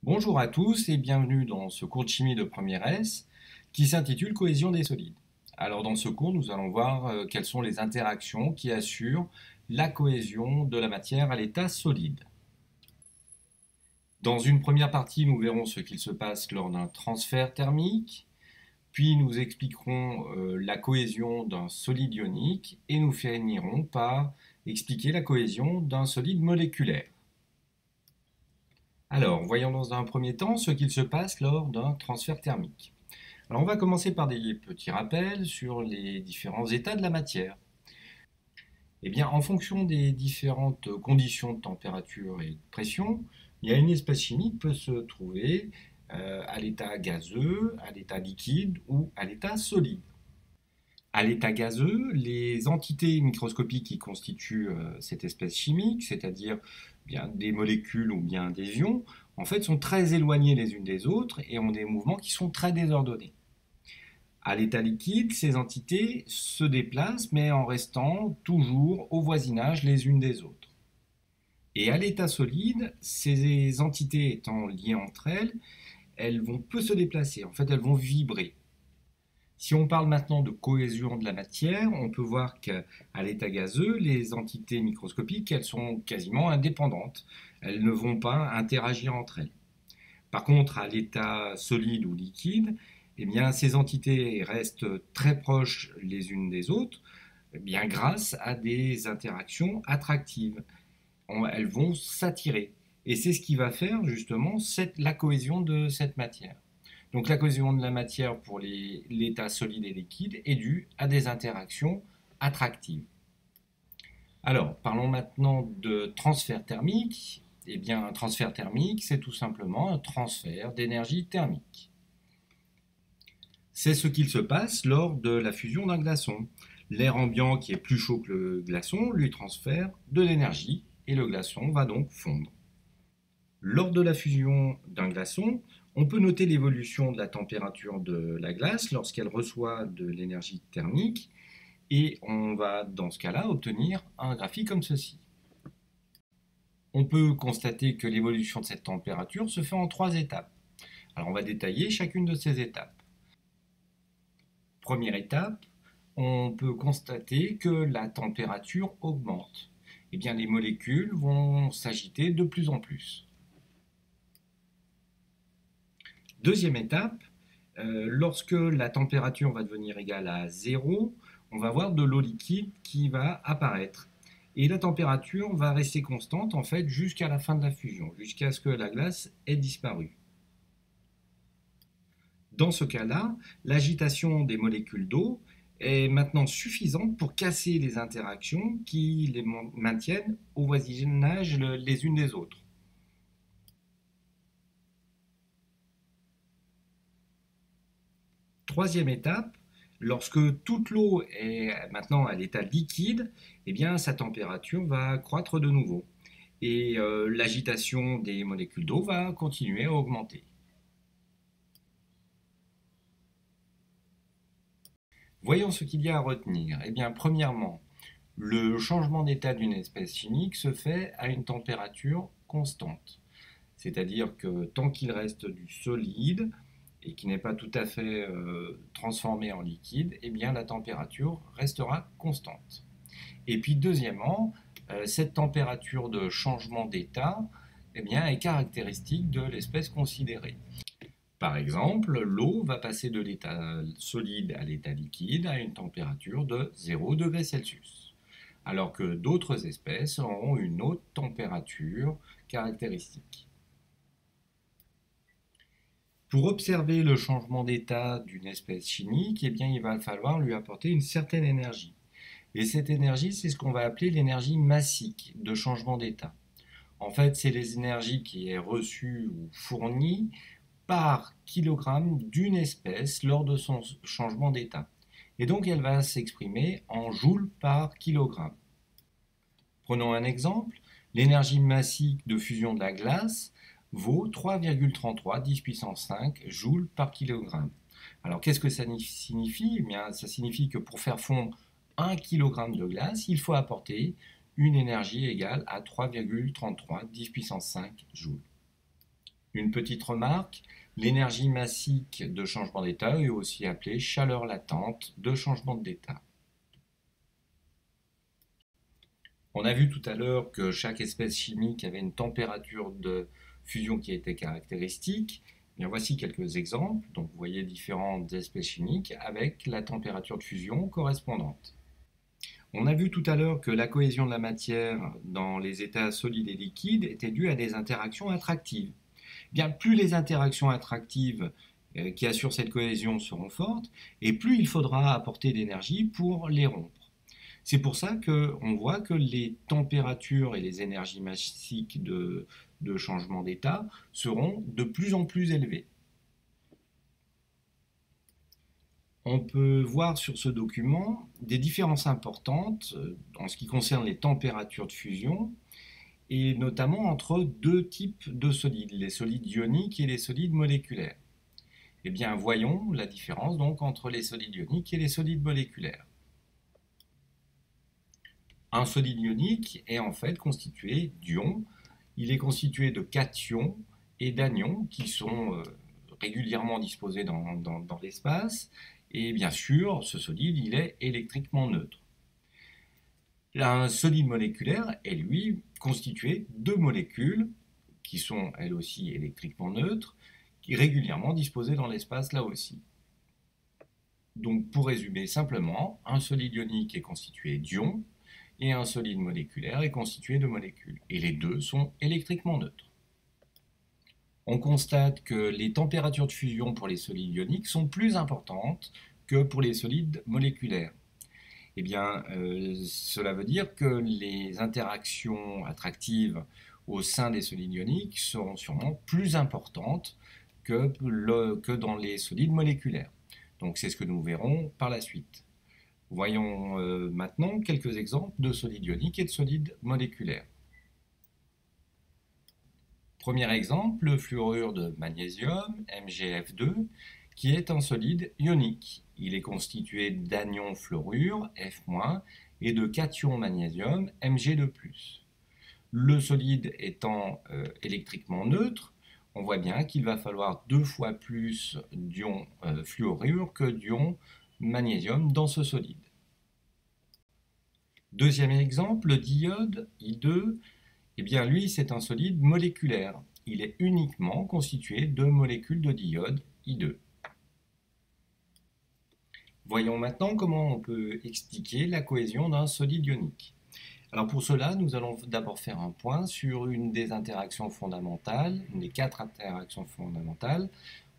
Bonjour à tous et bienvenue dans ce cours de chimie de première S qui s'intitule Cohésion des solides. Alors dans ce cours, nous allons voir quelles sont les interactions qui assurent la cohésion de la matière à l'état solide. Dans une première partie, nous verrons ce qu'il se passe lors d'un transfert thermique, puis nous expliquerons la cohésion d'un solide ionique et nous finirons par expliquer la cohésion d'un solide moléculaire. Alors, voyons dans un premier temps ce qu'il se passe lors d'un transfert thermique. Alors, on va commencer par des petits rappels sur les différents états de la matière. Eh bien, en fonction des différentes conditions de température et de pression, il y a une espèce chimique qui peut se trouver à l'état gazeux, à l'état liquide ou à l'état solide. À l'état gazeux, les entités microscopiques qui constituent cette espèce chimique, c'est-à-dire bien des molécules ou bien des ions, en fait sont très éloignées les unes des autres et ont des mouvements qui sont très désordonnés. À l'état liquide, ces entités se déplacent mais en restant toujours au voisinage les unes des autres. Et à l'état solide, ces entités étant liées entre elles, elles vont peu se déplacer, en fait elles vont vibrer. Si on parle maintenant de cohésion de la matière, on peut voir qu'à l'état gazeux, les entités microscopiques, elles sont quasiment indépendantes. Elles ne vont pas interagir entre elles. Par contre, à l'état solide ou liquide, eh bien, ces entités restent très proches les unes des autres, eh bien, grâce à des interactions attractives. Elles vont s'attirer. Et c'est ce qui va faire justement la cohésion de cette matière. Donc la cohésion de la matière pour l'état solide et liquide est due à des interactions attractives. Alors, parlons maintenant de transfert thermique. Eh bien, un transfert thermique, c'est tout simplement un transfert d'énergie thermique. C'est ce qu'il se passe lors de la fusion d'un glaçon. L'air ambiant qui est plus chaud que le glaçon lui transfère de l'énergie et le glaçon va donc fondre. Lors de la fusion d'un glaçon, on peut noter l'évolution de la température de la glace lorsqu'elle reçoit de l'énergie thermique et on va dans ce cas-là obtenir un graphique comme ceci. On peut constater que l'évolution de cette température se fait en 3 étapes. Alors on va détailler chacune de ces étapes. Première étape, on peut constater que la température augmente. Eh bien, les molécules vont s'agiter de plus en plus. Deuxième étape, lorsque la température va devenir égale à 0, on va voir de l'eau liquide qui va apparaître. Et la température va rester constante en fait jusqu'à la fin de la fusion, jusqu'à ce que la glace ait disparu. Dans ce cas-là, l'agitation des molécules d'eau est maintenant suffisante pour casser les interactions qui les maintiennent au voisinage les unes des autres. Troisième étape, lorsque toute l'eau est maintenant à l'état liquide, eh bien, sa température va croître de nouveau et l'agitation des molécules d'eau va continuer à augmenter. Voyons ce qu'il y a à retenir. Eh bien, premièrement, le changement d'état d'une espèce chimique se fait à une température constante. C'est-à-dire que tant qu'il reste du solide et qui n'est pas tout à fait transformé en liquide, eh bien la température restera constante. Et puis deuxièmement, cette température de changement d'état eh bien, est caractéristique de l'espèce considérée. Par exemple, l'eau va passer de l'état solide à l'état liquide à une température de 0 degré Celsius, alors que d'autres espèces auront une autre température caractéristique. Pour observer le changement d'état d'une espèce chimique, eh bien, il va falloir lui apporter une certaine énergie. Et cette énergie, c'est ce qu'on va appeler l'énergie massique de changement d'état. En fait, c'est l'énergie qui est reçue ou fournie par kilogramme d'une espèce lors de son changement d'état. Et donc, elle va s'exprimer en joules par kilogramme. Prenons un exemple. L'énergie massique de fusion de la glace vaut 3,33 10 puissance 5 joules par kilogramme. Alors qu'est-ce que ça signifie? Eh bien, ça signifie que pour faire fondre 1 kg de glace, il faut apporter une énergie égale à 3,33 10 puissance 5 joules. Une petite remarque, l'énergie massique de changement d'état est aussi appelée chaleur latente de changement d'état. On a vu tout à l'heure que chaque espèce chimique avait une température de fusion qui était caractéristique. Bien, voici quelques exemples. Donc, vous voyez différentes espèces chimiques avec la température de fusion correspondante. On a vu tout à l'heure que la cohésion de la matière dans les états solides et liquides était due à des interactions attractives. Bien, plus les interactions attractives qui assurent cette cohésion seront fortes, et plus il faudra apporter d'énergie pour les rompre. C'est pour ça qu'on voit que les températures et les énergies massiques de changement d'état seront de plus en plus élevées. On peut voir sur ce document des différences importantes en ce qui concerne les températures de fusion et notamment entre deux types de solides, les solides ioniques et les solides moléculaires. Eh bien, voyons la différence donc entre les solides ioniques et les solides moléculaires. Un solide ionique est en fait constitué d'ions. Il est constitué de cations et d'anions qui sont régulièrement disposés dans l'espace. Et bien sûr, ce solide, il est électriquement neutre. Un solide moléculaire est, lui, constitué de molécules qui sont, elles aussi, électriquement neutres, qui sont régulièrement disposées dans l'espace, là aussi. Donc, pour résumer simplement, un solide ionique est constitué d'ions, et un solide moléculaire est constitué de molécules. Et les deux sont électriquement neutres. On constate que les températures de fusion pour les solides ioniques sont plus importantes que pour les solides moléculaires. Eh bien, cela veut dire que les interactions attractives au sein des solides ioniques seront sûrement plus importantes que dans les solides moléculaires. Donc c'est ce que nous verrons par la suite. Voyons maintenant quelques exemples de solides ioniques et de solides moléculaires. Premier exemple, le fluorure de magnésium, MgF2, qui est un solide ionique. Il est constitué d'anions fluorure, F-, et de cations magnésium, Mg2+. Le solide étant électriquement neutre, on voit bien qu'il va falloir 2 fois plus d'ions fluorure que d'ions magnésium dans ce solide. Deuxième exemple, le diode, I2, eh bien lui c'est un solide moléculaire. Il est uniquement constitué de molécules de diode, I2. Voyons maintenant comment on peut expliquer la cohésion d'un solide ionique. Alors pour cela, nous allons d'abord faire un point sur une des interactions fondamentales, une des 4 interactions fondamentales.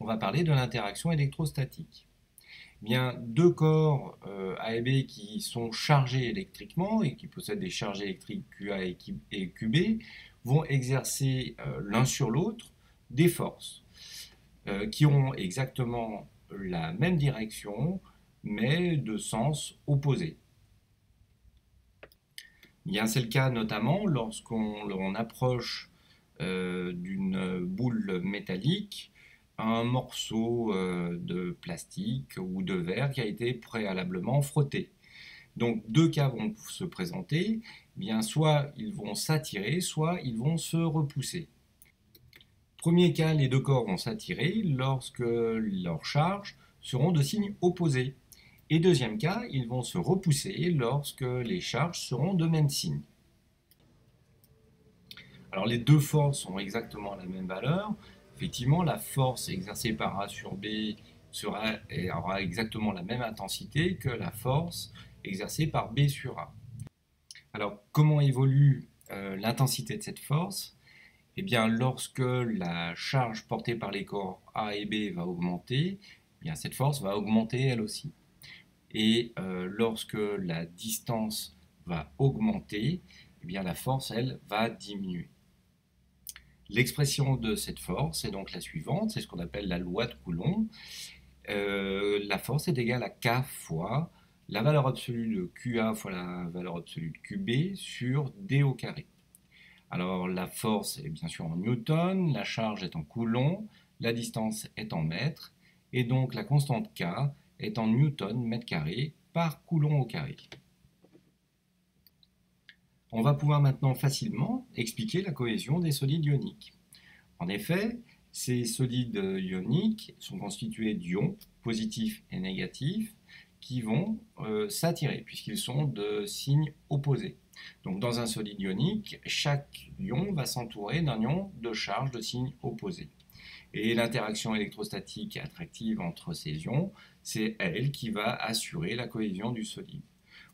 On va parler de l'interaction électrostatique. Bien, deux corps A et B qui sont chargés électriquement et qui possèdent des charges électriques QA et QB vont exercer l'un sur l'autre des forces qui ont exactement la même direction mais de sens opposé. Bien, c'est le cas notamment lorsqu'on approche d'une boule métallique un morceau de plastique ou de verre qui a été préalablement frotté. Donc deux cas vont se présenter, bien soit ils vont s'attirer, soit ils vont se repousser. Premier cas, les deux corps vont s'attirer lorsque leurs charges seront de signes opposés. Et deuxième cas, ils vont se repousser lorsque les charges seront de même signe. Alors les deux forces ont exactement la même valeur. Effectivement, la force exercée par A sur B aura exactement la même intensité que la force exercée par B sur A. Alors, comment évolue l'intensité de cette force? Eh bien, lorsque la charge portée par les corps A et B va augmenter, eh bien, cette force va augmenter elle aussi. Et lorsque la distance va augmenter, eh bien, la force, elle, va diminuer. L'expression de cette force est donc la suivante, c'est ce qu'on appelle la loi de Coulomb. La force est égale à K fois la valeur absolue de QA fois la valeur absolue de QB sur D au carré. Alors la force est bien sûr en newton, la charge est en coulomb, la distance est en mètres, et donc la constante K est en newton mètre carré par coulomb au carré. On va pouvoir maintenant facilement expliquer la cohésion des solides ioniques. En effet, Ces solides ioniques sont constitués d'ions positifs et négatifs qui vont s'attirer puisqu'ils sont de signes opposés. Donc dans un solide ionique, chaque ion va s'entourer d'un ion de charge de signe opposé. Et l'interaction électrostatique et attractive entre ces ions, c'est elle qui va assurer la cohésion du solide.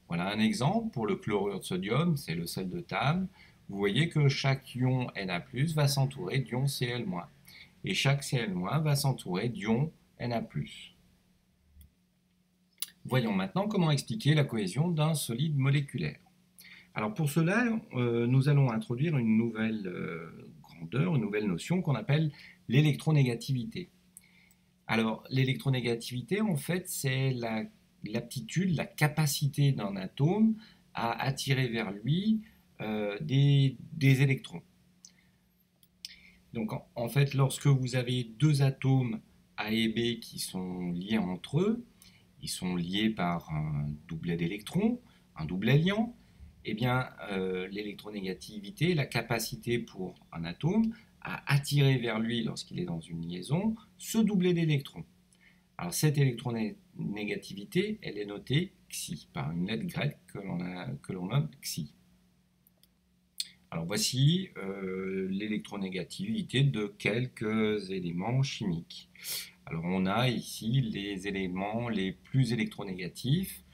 Voilà un exemple pour le chlorure de sodium, c'est le sel de table. Vous voyez que chaque ion Na+ va s'entourer d'ion Cl-. Et chaque Cl- va s'entourer d'ion Na+. Voyons maintenant comment expliquer la cohésion d'un solide moléculaire. Alors pour cela, nous allons introduire une nouvelle grandeur, une nouvelle notion qu'on appelle l'électronégativité. Alors l'électronégativité, en fait, c'est l'aptitude, la capacité d'un atome à attirer vers lui des électrons. Donc en fait, lorsque vous avez deux atomes A et B qui sont liés entre eux, ils sont liés par un doublet d'électrons, un doublet liant, eh bien l'électronégativité, la capacité pour un atome à attirer vers lui, lorsqu'il est dans une liaison, ce doublet d'électrons. Alors cette électronégativité, elle est notée xi, par une lettre grecque que l'on nomme xi. Alors voici l'électronégativité de quelques éléments chimiques. Alors on a ici les éléments les plus électronégatifs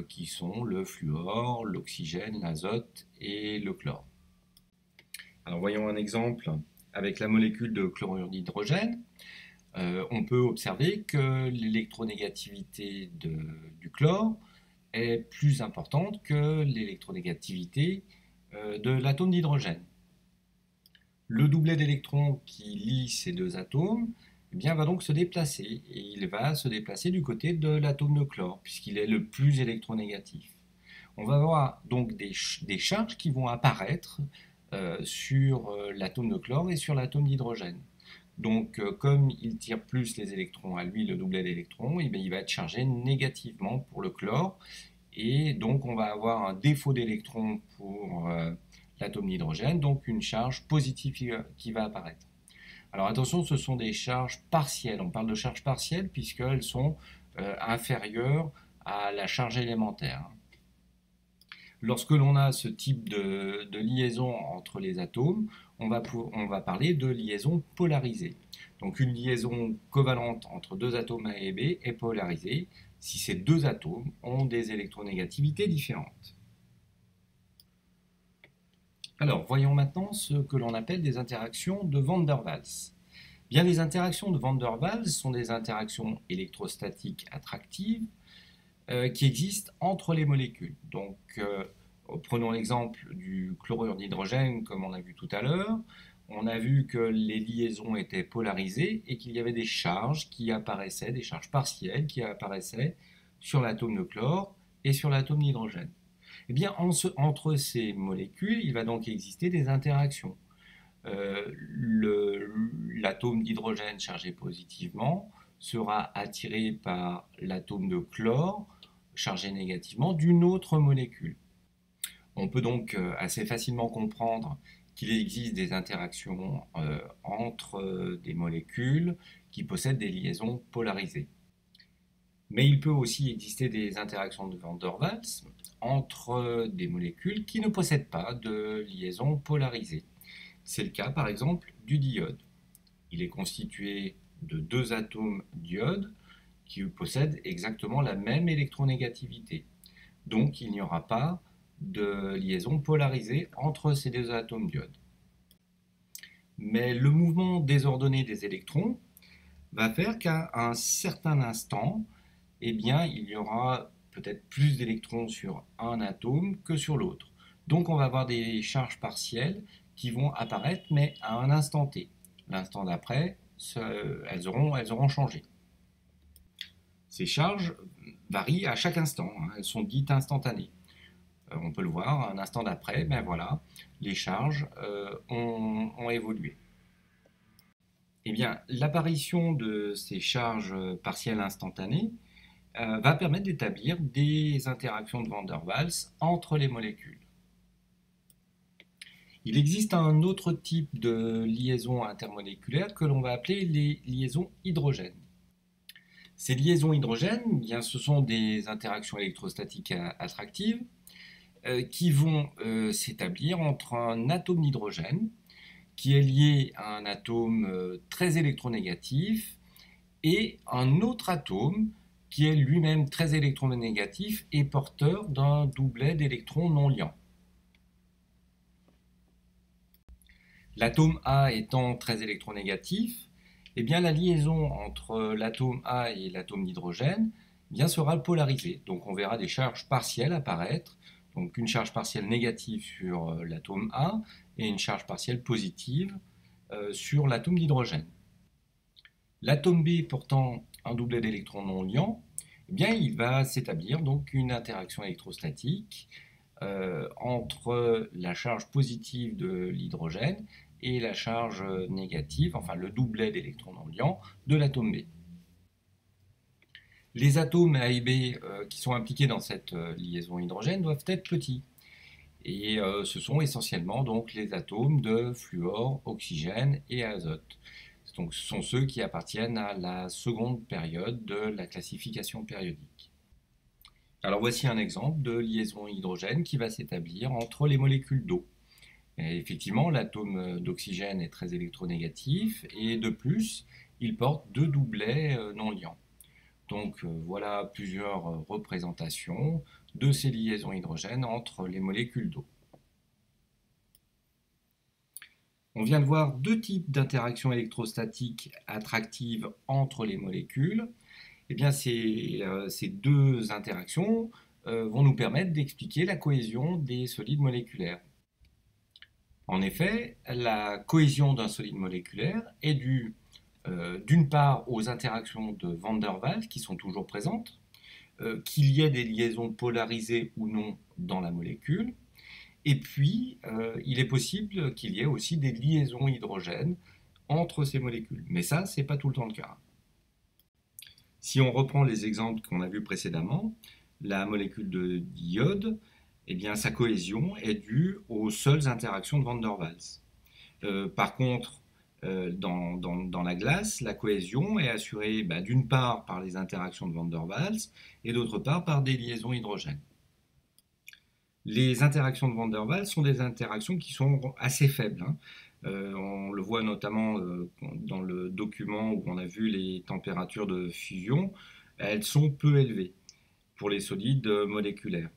qui sont le fluor, l'oxygène, l'azote et le chlore. Alors voyons un exemple avec la molécule de chlorure d'hydrogène. On peut observer que l'électronégativité du chlore est plus importante que l'électronégativité de l'atome d'hydrogène. Le doublet d'électrons qui lie ces deux atomes eh bien, va donc se déplacer, et il va se déplacer du côté de l'atome de chlore, puisqu'il est le plus électronégatif. On va avoir donc des charges qui vont apparaître sur l'atome de chlore et sur l'atome d'hydrogène. Donc, comme il tire plus les électrons à lui, le doublet d'électrons, eh il va être chargé négativement pour le chlore, et donc on va avoir un défaut d'électrons pour l'atome d'hydrogène, donc une charge positive qui va apparaître. Alors attention, ce sont des charges partielles. On parle de charges partielles puisqu'elles sont inférieures à la charge élémentaire. Lorsque l'on a ce type de liaison entre les atomes, on va parler de liaison polarisée. Donc une liaison covalente entre deux atomes A et B est polarisée si ces deux atomes ont des électronégativités différentes. Alors, voyons maintenant ce que l'on appelle des interactions de Van der Waals. Bien, les interactions de Van der Waals sont des interactions électrostatiques attractives qui existent entre les molécules. Donc, prenons l'exemple du chlorure d'hydrogène, comme on a vu tout à l'heure. On a vu que les liaisons étaient polarisées et qu'il y avait des charges qui apparaissaient, des charges partielles qui apparaissaient sur l'atome de chlore et sur l'atome d'hydrogène. Eh bien, entre ces molécules, il va donc exister des interactions. L'atome d'hydrogène chargé positivement sera attiré par l'atome de chlore chargé négativement d'une autre molécule. On peut donc assez facilement comprendre qu'il existe des interactions entre des molécules qui possèdent des liaisons polarisées. Mais il peut aussi exister des interactions de Van der Waals entre des molécules qui ne possèdent pas de liaison polarisée. C'est le cas par exemple du diode. Il est constitué de deux atomes d'iode qui possèdent exactement la même électronégativité. Donc il n'y aura pas de liaison polarisée entre ces deux atomes d'iode. Mais le mouvement désordonné des électrons va faire qu'à un certain instant, eh bien, il y aura peut-être plus d'électrons sur un atome que sur l'autre. Donc on va avoir des charges partielles qui vont apparaître, mais à un instant T. L'instant d'après, elles auront changé. Ces charges varient à chaque instant, elles sont dites instantanées. On peut le voir, un instant d'après, ben voilà, les charges ont évolué. Eh bien, l'apparition de ces charges partielles instantanées va permettre d'établir des interactions de Van der Waals entre les molécules. Il existe un autre type de liaison intermoléculaire que l'on va appeler les liaisons hydrogènes. Ces liaisons hydrogènes, eh bien, ce sont des interactions électrostatiques attractives qui vont s'établir entre un atome d'hydrogène qui est lié à un atome très électronégatif et un autre atome qui est lui-même très électronégatif et porteur d'un doublet d'électrons non liants. L'atome A étant très électronégatif, eh bien la liaison entre l'atome A et l'atome d'hydrogène sera polarisée. Donc on verra des charges partielles apparaître, donc une charge partielle négative sur l'atome A et une charge partielle positive sur l'atome d'hydrogène. L'atome B portant un doublet d'électrons non liants, eh bien il va s'établir donc une interaction électrostatique entre la charge positive de l'hydrogène et la charge négative, enfin le doublet d'électrons non liants de l'atome B. Les atomes A et B qui sont impliqués dans cette liaison hydrogène doivent être petits. Et ce sont essentiellement donc les atomes de fluor, oxygène et azote. Donc, ce sont ceux qui appartiennent à la seconde période de la classification périodique. Alors voici un exemple de liaison hydrogène qui va s'établir entre les molécules d'eau. Et effectivement, l'atome d'oxygène est très électronégatif et de plus, il porte deux doublets non liants. Donc voilà plusieurs représentations de ces liaisons hydrogènes entre les molécules d'eau. On vient de voir deux types d'interactions électrostatiques attractives entre les molécules. Eh bien, ces deux interactions vont nous permettre d'expliquer la cohésion des solides moléculaires. En effet, la cohésion d'un solide moléculaire est due d'une part aux interactions de Van der Waals qui sont toujours présentes, qu'il y ait des liaisons polarisées ou non dans la molécule, et puis il est possible qu'il y ait aussi des liaisons hydrogènes entre ces molécules. Mais ça, ce n'est pas tout le temps le cas. Si on reprend les exemples qu'on a vus précédemment, la molécule d'iode, eh bien, sa cohésion est due aux seules interactions de Van der Waals. Par contre, dans la glace, la cohésion est assurée d'une part par les interactions de Van der Waals et d'autre part par des liaisons hydrogènes. Les interactions de Van der Waals sont des interactions qui sont assez faibles. On le voit notamment dans le document où on a vu les températures de fusion, elles sont peu élevées pour les solides moléculaires.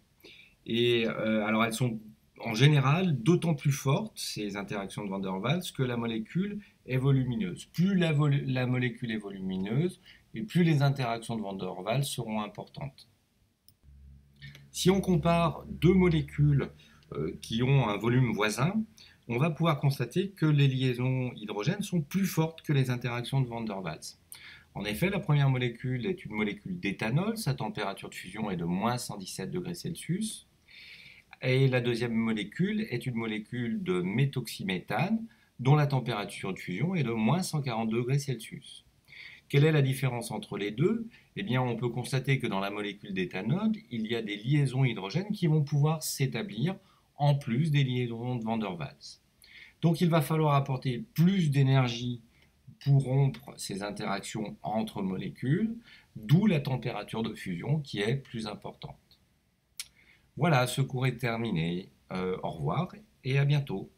Et alors elles sont en général d'autant plus fortes, ces interactions de Van der Waals, que la molécule est volumineuse. Plus la molécule est volumineuse, et plus les interactions de Van der Waals seront importantes. Si on compare deux molécules qui ont un volume voisin, on va pouvoir constater que les liaisons hydrogènes sont plus fortes que les interactions de Van der Waals. En effet, la première molécule est une molécule d'éthanol, sa température de fusion est de moins 117 degrés Celsius. Et la deuxième molécule est une molécule de méthoxyméthane, dont la température de fusion est de moins 140 degrés Celsius. Quelle est la différence entre les deux? Eh bien, on peut constater que dans la molécule d'éthanol, il y a des liaisons hydrogènes qui vont pouvoir s'établir en plus des liaisons de Van der Waals. Donc, il va falloir apporter plus d'énergie pour rompre ces interactions entre molécules, d'où la température de fusion qui est plus importante. Voilà, ce cours est terminé. Au revoir et à bientôt.